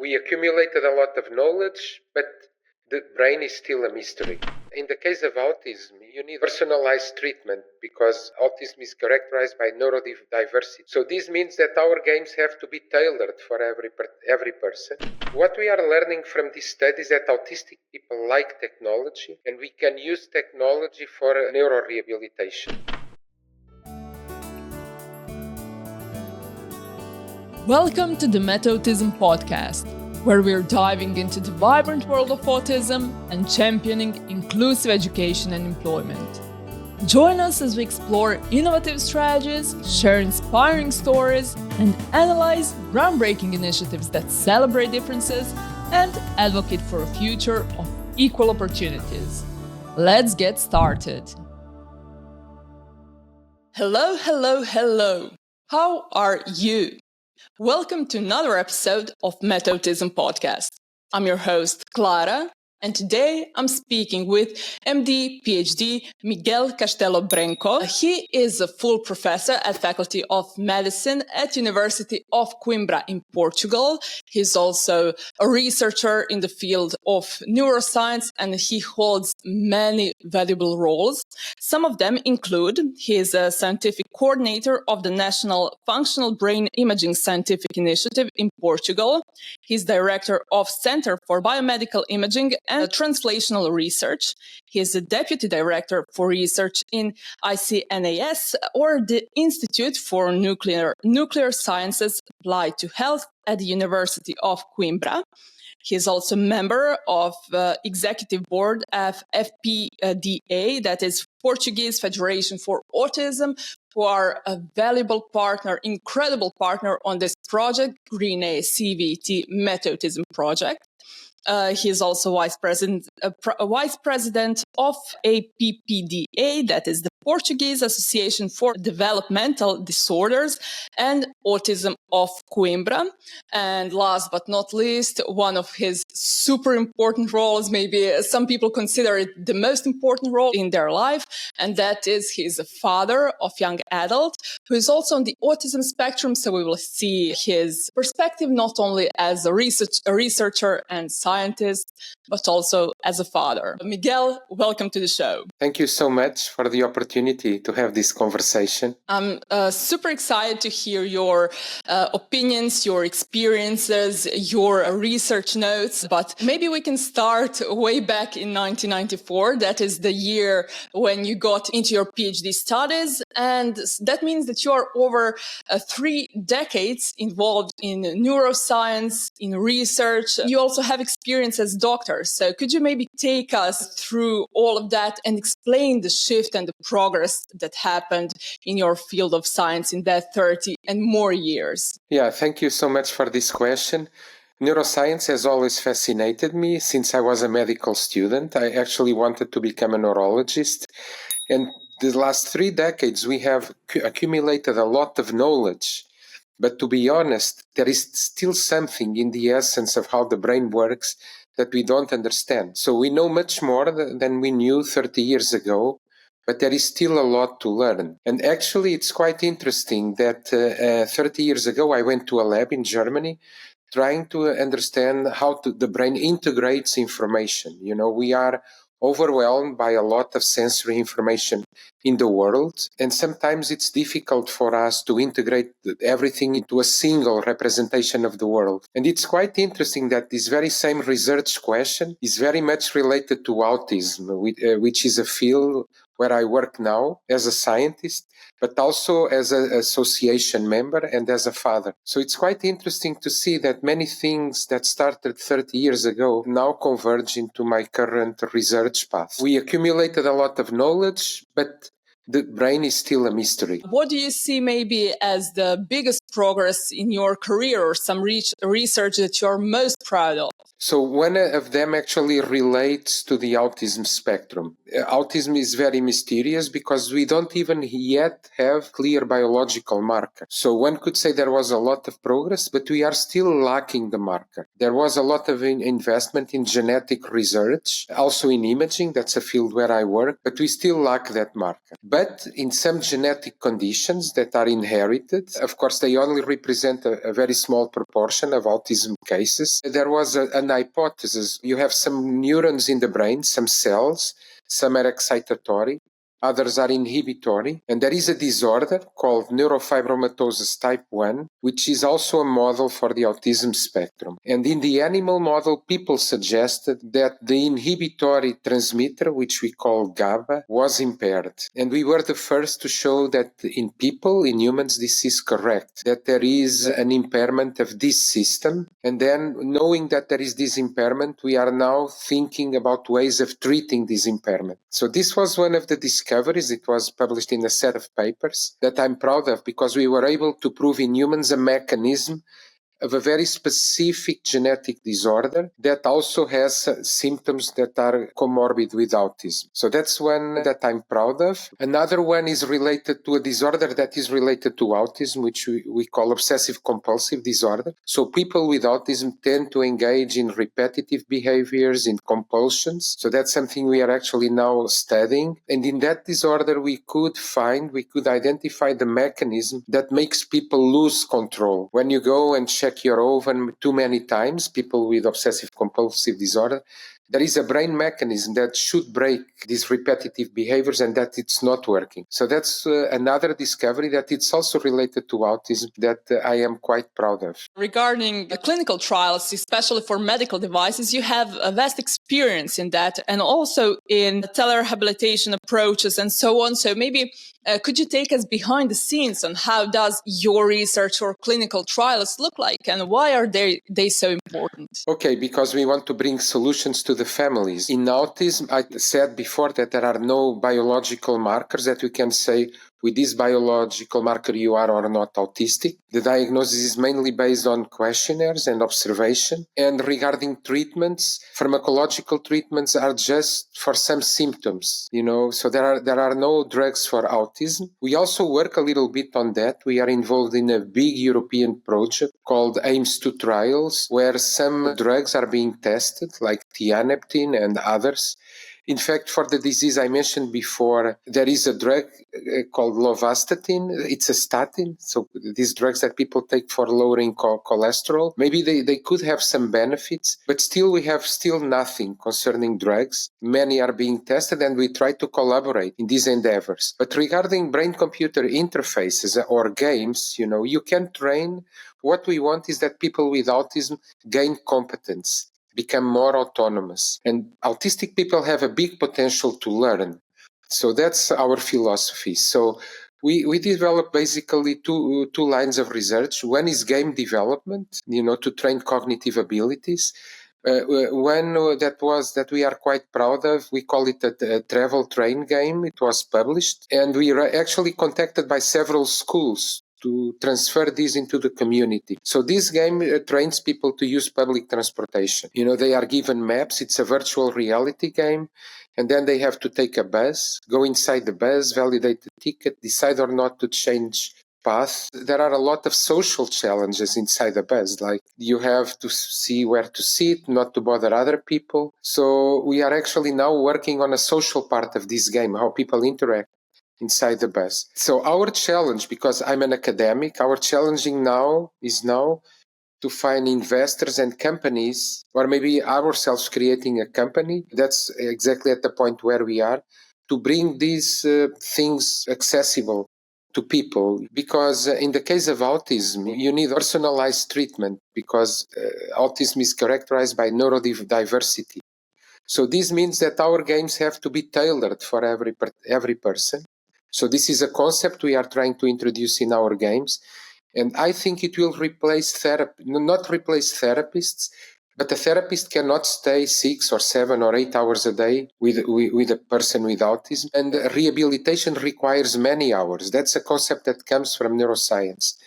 We accumulated a lot of knowledge, but the brain is still a mystery. In the case of autism, you need personalized treatment because autism is characterized by neurodiversity. So this means that our games have to be tailored for every person. What we are learning from this study is that autistic people like technology, and we can use technology for neurorehabilitation. Welcome to the Metautism podcast, where we're diving into the vibrant world of autism and championing inclusive education and employment. Join us as we explore innovative strategies, share inspiring stories, and analyze groundbreaking initiatives that celebrate differences and advocate for a future of equal opportunities. Let's get started. Hello. How are you? Welcome to another episode of Metautism podcast. I'm your host, Clara, and today I'm speaking with MD, PhD, Miguel Castelo-Branco. He is a full professor at Faculty of Medicine at University of Coimbra in Portugal. He's also a researcher in the field of neuroscience, and he holds many valuable roles. Some of them include he is a scientific coordinator of the National Functional Brain Imaging Scientific Initiative in Portugal. He's director of Center for Biomedical Imaging and Translational Research. He is the deputy director for research in ICNAS, or the Institute for Nuclear Sciences Applied to Health at the University of Coimbra. He is also a member of executive board of FPDA, that is Portuguese Federation for Autism, who are a valuable partner, incredible partner on this project, Green A CVT Metautism project. He is also vice president of APPDA, that is the Portuguese Association for Developmental Disorders and Autism of Coimbra. And last but not least, one of his super important roles, maybe some people consider it the most important role in their life, and that is he's a father of young adult who is also on the autism spectrum. So we will see his perspective not only as a researcher and scientist, but also as a father. Miguel, welcome to the show. Thank you so much for the opportunity to have this conversation. I'm super excited to hear your opinions, your experiences, your research notes, but maybe we can start way back in 1994. That is the year when you got into your PhD studies, and that means that you are over 3 decades involved in neuroscience, in research. You also have experience as doctor. So could you maybe take us through all of that and explain the shift and the progress that happened in your field of science in that 30 and more years? Yeah, thank you so much for this question. Neuroscience has always fascinated me since I was a medical student. I actually wanted to become a neurologist. And the last 3 decades, we have accumulated a lot of knowledge. But to be honest, there is still something in the essence of how the brain works that we don't understand. So we know much more than we knew 30 years ago, but there is still a lot to learn. And actually, it's quite interesting that 30 years ago, I went to a lab in Germany trying to understand how the brain integrates information. You know, we are overwhelmed by a lot of sensory information in the world, and sometimes it's difficult for us to integrate everything into a single representation of the world. And it's quite interesting that this very same research question is very much related to autism, which is a field where I work now as a scientist, but also as an association member and as a father. So it's quite interesting to see that many things that started 30 years ago now converge into my current research path. We accumulated a lot of knowledge, but the brain is still a mystery. What do you see maybe as the biggest progress in your career, or some research that you're most proud of? So one of them actually relates to the autism spectrum. Autism is very mysterious because we don't even yet have clear biological marker. So one could say there was a lot of progress, but we are still lacking the marker. There was a lot of investment in genetic research, also in imaging, that's a field where I work, but we still lack that marker. But in some genetic conditions that are inherited, of course, they only represent a very small proportion of autism cases. There was an hypothesis. You have some neurons in the brain, some cells, some are excitatory, others are inhibitory, and there is a disorder called neurofibromatosis type 1, which is also a model for the autism spectrum. And in the animal model, people suggested that the inhibitory transmitter, which we call GABA, was impaired. And we were the first to show that in people, in humans, this is correct, that there is an impairment of this system. And then knowing that there is this impairment, we are now thinking about ways of treating this impairment. So this was one of the discoveries. It was published in a set of papers that I'm proud of because we were able to prove in humans a mechanism of a very specific genetic disorder that also has symptoms that are comorbid with autism. So that's one that I'm proud of. Another one is related to a disorder that is related to autism, which we call obsessive compulsive disorder. So people with autism tend to engage in repetitive behaviors, in compulsions. So that's something we are actually now studying. And in that disorder, we could identify the mechanism that makes people lose control. When you go and check your oven too many times, people with obsessive compulsive disorder, there is a brain mechanism that should break these repetitive behaviors and that it's not working. So that's another discovery that it's also related to autism that I am quite proud of. Regarding clinical trials, especially for medical devices, you have a vast experience in that and also in telerehabilitation approaches and so on. So maybe could you take us behind the scenes on how does your research or clinical trials look like and why are they so important? Okay, because we want to bring solutions to the families. In autism, I said before that there are no biological markers that we can say with this biological marker you are or not autistic. The diagnosis is mainly based on questionnaires and observation. And regarding treatments, pharmacological treatments are just for some symptoms, so there are no drugs for autism. We also work a little bit on that. We are involved in a big European project called AIMS2 trials, where some drugs are being tested, like tianeptine and others. In fact, for the disease I mentioned before, there is a drug called lovastatin. It's a statin. So these drugs that people take for lowering cholesterol, maybe they could have some benefits, but still we have nothing concerning drugs. Many are being tested and we try to collaborate in these endeavors. But regarding brain-computer interfaces or games, you can train. What we want is that people with autism gain competence, become more autonomous. And autistic people have a big potential to learn. So that's our philosophy. So we develop basically two lines of research. One is game development, to train cognitive abilities. One that we are quite proud of, we call it a travel train game. It was published, and we were actually contacted by several schools to transfer this into the community. So this game trains people to use public transportation. They are given maps. It's a virtual reality game. And then they have to take a bus, go inside the bus, validate the ticket, decide or not to change path. There are a lot of social challenges inside the bus, like you have to see where to sit, not to bother other people. So we are actually now working on a social part of this game, how people interact inside the bus. So our challenge, because I'm an academic, our challenging now is to find investors and companies, or maybe ourselves creating a company. That's exactly at the point where we are, to bring these things accessible to people. Because in the case of autism, you need personalized treatment because autism is characterized by neurodiversity. So this means that our games have to be tailored for every person. So this is a concept we are trying to introduce in our games. And I think it will replace therapy, not replace therapists, but a therapist cannot stay 6 or 7 or 8 hours a day with a person with autism. And rehabilitation requires many hours. That's a concept that comes from neuroscience.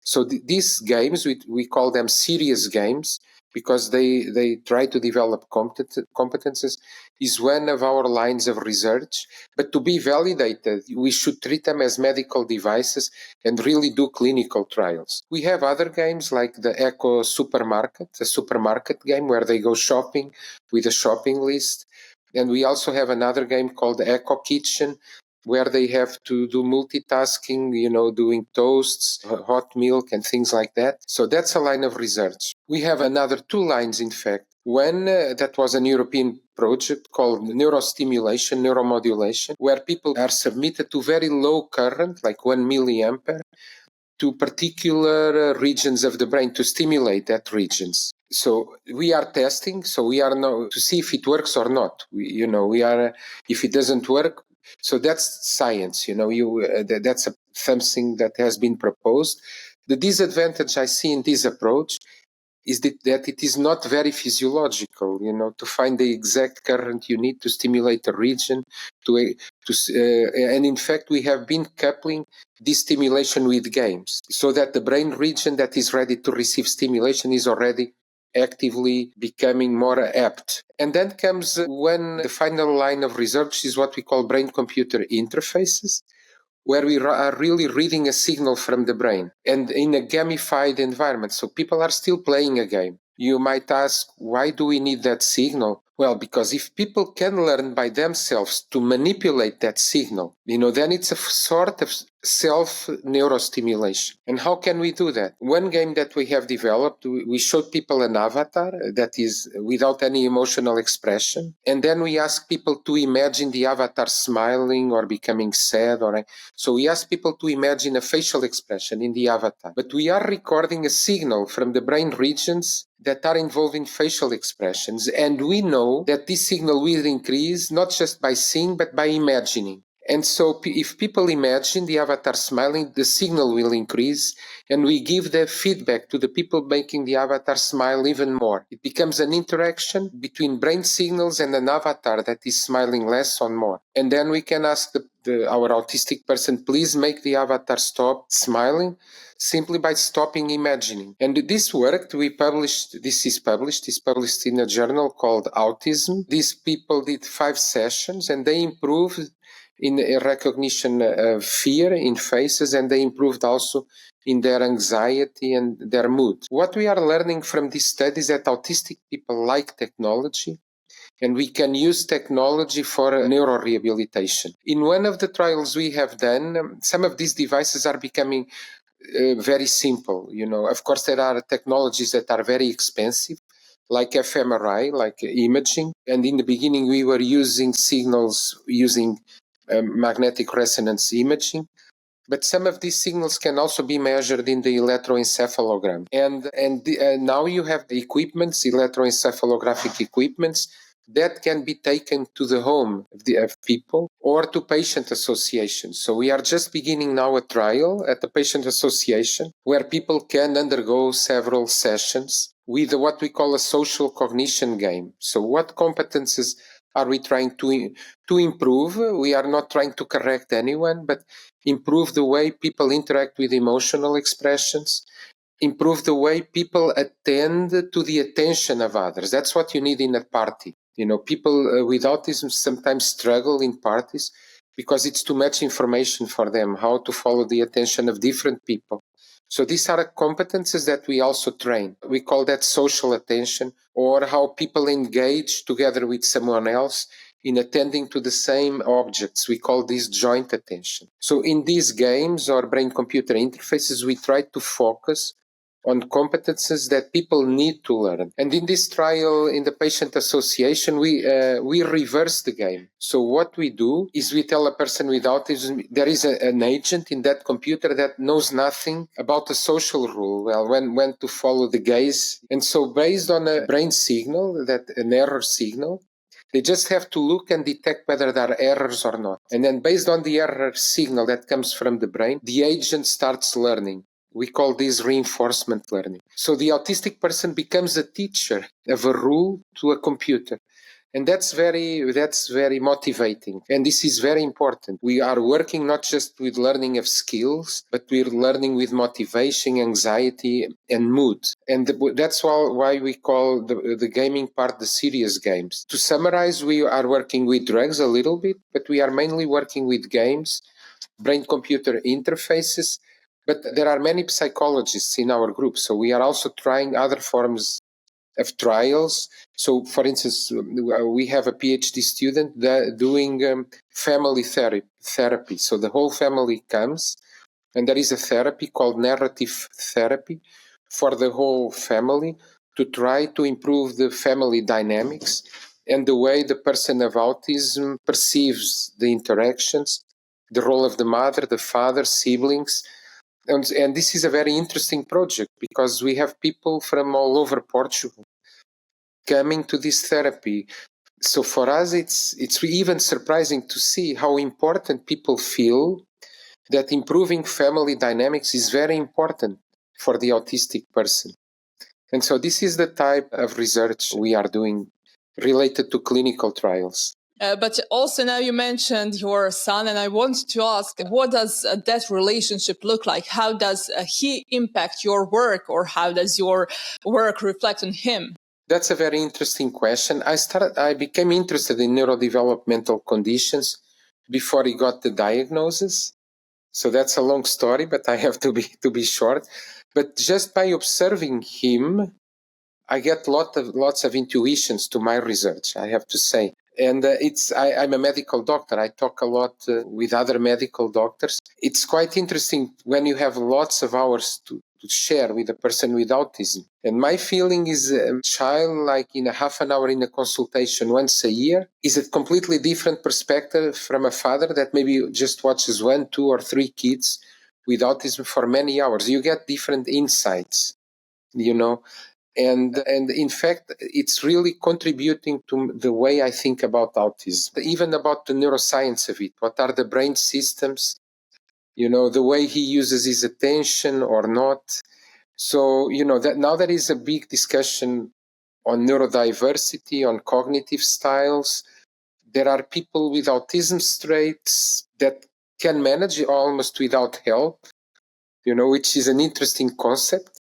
So these games, we call them serious games. because they try to develop competences, is one of our lines of research. But to be validated, we should treat them as medical devices and really do clinical trials. We have other games like the Eco Supermarket, a supermarket game where they go shopping with a shopping list. And we also have another game called Eco Kitchen, where they have to do multitasking, doing toasts, hot milk, and things like that. So that's a line of research. We have another two lines, in fact. One that was an European project called neurostimulation, neuromodulation, where people are submitted to very low current, like 1 milliampere, to particular regions of the brain to stimulate that regions. So we are testing. So we are now to see if it works or not. If it doesn't work. So that's science. That's something that has been proposed. The disadvantage I see in this approach is that it is not very physiological, to find the exact current you need to stimulate a region. And in fact, we have been coupling this stimulation with games so that the brain region that is ready to receive stimulation is already actively becoming more apt. And then comes when the final line of research is what we call brain-computer interfaces, where we are really reading a signal from the brain and in a gamified environment. So people are still playing a game. You might ask, why do we need that signal? Well, because if people can learn by themselves to manipulate that signal, then it's a sort of self-neurostimulation. And how can we do that? One game that we have developed, we showed people an avatar that is without any emotional expression. And then we ask people to imagine the avatar smiling or becoming sad. So we ask people to imagine a facial expression in the avatar. But we are recording a signal from the brain regions that are involved in facial expressions. And we know that this signal will increase not just by seeing, but by imagining. And so if people imagine the avatar smiling, the signal will increase, and we give the feedback to the people making the avatar smile even more. It becomes an interaction between brain signals and an avatar that is smiling less or more. And then we can ask our autistic person, please make the avatar stop smiling, simply by stopping imagining. And this worked. This is published in a journal called Autism. These people did 5 sessions and they improved in recognition of fear in faces, and they improved also in their anxiety and their mood. What we are learning from this study is that autistic people like technology, and we can use technology for neurorehabilitation. In one of the trials we have done, some of these devices are becoming very simple. Of course, there are technologies that are very expensive, like fMRI, like imaging. And in the beginning, we were using signals using magnetic resonance imaging. But some of these signals can also be measured in the electroencephalogram. And now you have the equipments, electroencephalographic equipments, that can be taken to the home of people or to patient associations. So we are just beginning now a trial at the patient association where people can undergo several sessions with what we call a social cognition game. So what competences are we trying to improve? We are not trying to correct anyone, but improve the way people interact with emotional expressions, improve the way people attend to the attention of others. That's what you need in a party. People with autism sometimes struggle in parties because it's too much information for them, how to follow the attention of different people. So these are competences that we also train. We call that social attention, or how people engage together with someone else in attending to the same objects. We call this joint attention. So in these games or brain-computer interfaces, we try to focus on competences that people need to learn. And in this trial, in the patient association, we reverse the game. So what we do is we tell a person with autism, there is an agent in that computer that knows nothing about the social rule, when to follow the gaze. And so based on a brain signal, an error signal, they just have to look and detect whether there are errors or not. And then based on the error signal that comes from the brain, the agent starts learning. We call this reinforcement learning. So the autistic person becomes a teacher of a rule to a computer. And that's very motivating. And this is very important. We are working not just with learning of skills, but we're learning with motivation, anxiety, and mood. And that's why we call the gaming part the serious games. To summarize, we are working with drugs a little bit, but we are mainly working with games, brain-computer interfaces. But there are many psychologists in our group, so we are also trying other forms of trials. So, for instance, we have a PhD student doing family therapy. So the whole family comes, and there is a therapy called narrative therapy for the whole family to try to improve the family dynamics and the way the person of autism perceives the interactions, the role of the mother, the father, siblings. And this is a very interesting project because we have people from all over Portugal coming to this therapy. So for us, it's even surprising to see how important people feel that improving family dynamics is very important for the autistic person. And so this is the type of research we are doing related to clinical trials. But also now you mentioned your son, and I want to ask, what does that relationship look like? How does he impact your work, or how does your work reflect on him? That's a very interesting question. I became interested in neurodevelopmental conditions before he got the diagnosis. So that's a long story, but I have to be short. But just by observing him, I get lots of intuitions to my research, I have to say. And I'm a medical doctor. I talk a lot with other medical doctors. It's quite interesting when you have lots of hours to share with a person with autism. And my feeling is a child, like in a half an hour in a consultation once a year, is a completely different perspective from a father that maybe just watches 1, 2, or 3 kids with autism for many hours. You get different insights, you know. And in fact, it's really contributing to the way I think about autism, even about the neuroscience of it. What are the brain systems? The way he uses his attention or not. So, that now there is a big discussion on neurodiversity, on cognitive styles. There are people with autism traits that can manage almost without help, which is an interesting concept.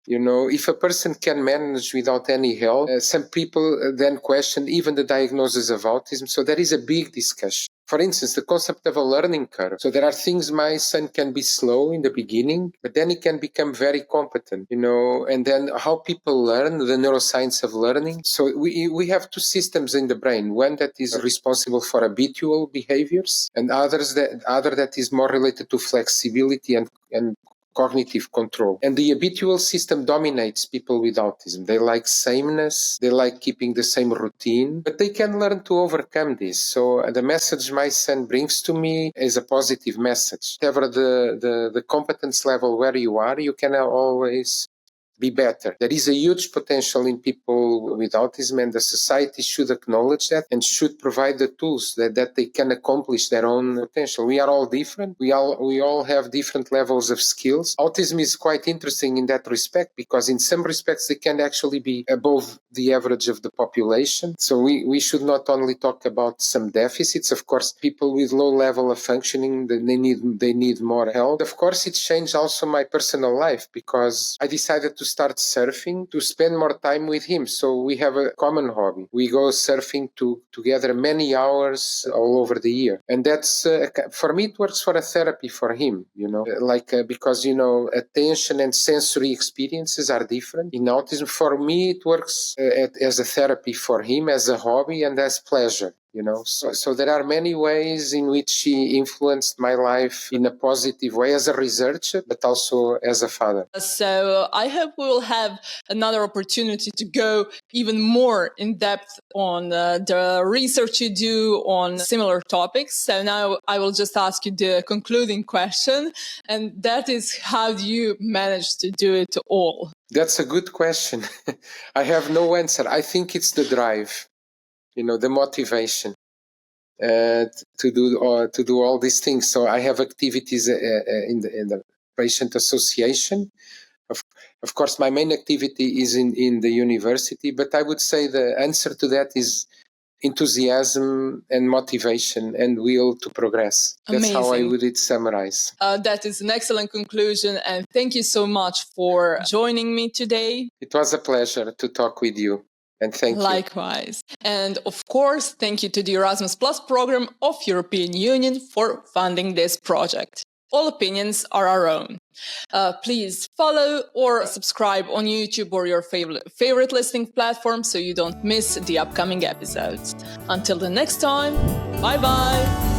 If a person can manage without any help, some people then question even the diagnosis of autism. So there is a big discussion. For instance, the concept of a learning curve. So there are things my son can be slow in the beginning, but then he can become very competent, and then how people learn, the neuroscience of learning. So we have 2 systems in the brain, one that is responsible for habitual behaviors and other that is more related to flexibility and cognitive control. And the habitual system dominates people with autism. They like sameness, they like keeping the same routine, but they can learn to overcome this. So the message my son brings to me is a positive message. Whatever the competence level where you are, you can always be better. There is a huge potential in people with autism, and the society should acknowledge that and should provide the tools that they can accomplish their own potential. We are all different. We all have different levels of skills. Autism is quite interesting in that respect because in some respects they can actually be above the average of the population. So we should not only talk about some deficits. Of course, people with low level of functioning, they need more help. Of course, it changed also my personal life because I decided to start surfing to spend more time with him. So we have a common hobby. We go surfing together many hours all over the year. And that's, for me, it works for a therapy for him, because, attention and sensory experiences are different. In autism, for me, it works as a therapy for him, as a hobby and as pleasure. So there are many ways in which he influenced my life in a positive way as a researcher, but also as a father. So I hope we will have another opportunity to go even more in depth on the research you do on similar topics. So now I will just ask you the concluding question, and that is, how do you manage to do it all? That's a good question. I have no answer. I think it's the drive. The motivation to do all these things. So I have activities in the patient association. Of course, my main activity is in the university, but I would say the answer to that is enthusiasm and motivation and will to progress. That's how I Amazing. would summarize. That is an excellent conclusion, and thank you so much for joining me today. It was a pleasure to talk with you, and thank you. Likewise. And of course, thank you to the Erasmus Plus program of European Union for funding this project. All opinions are our own. Please follow or subscribe on YouTube or your favorite listening platform so you don't miss the upcoming episodes. Until the next time, bye-bye!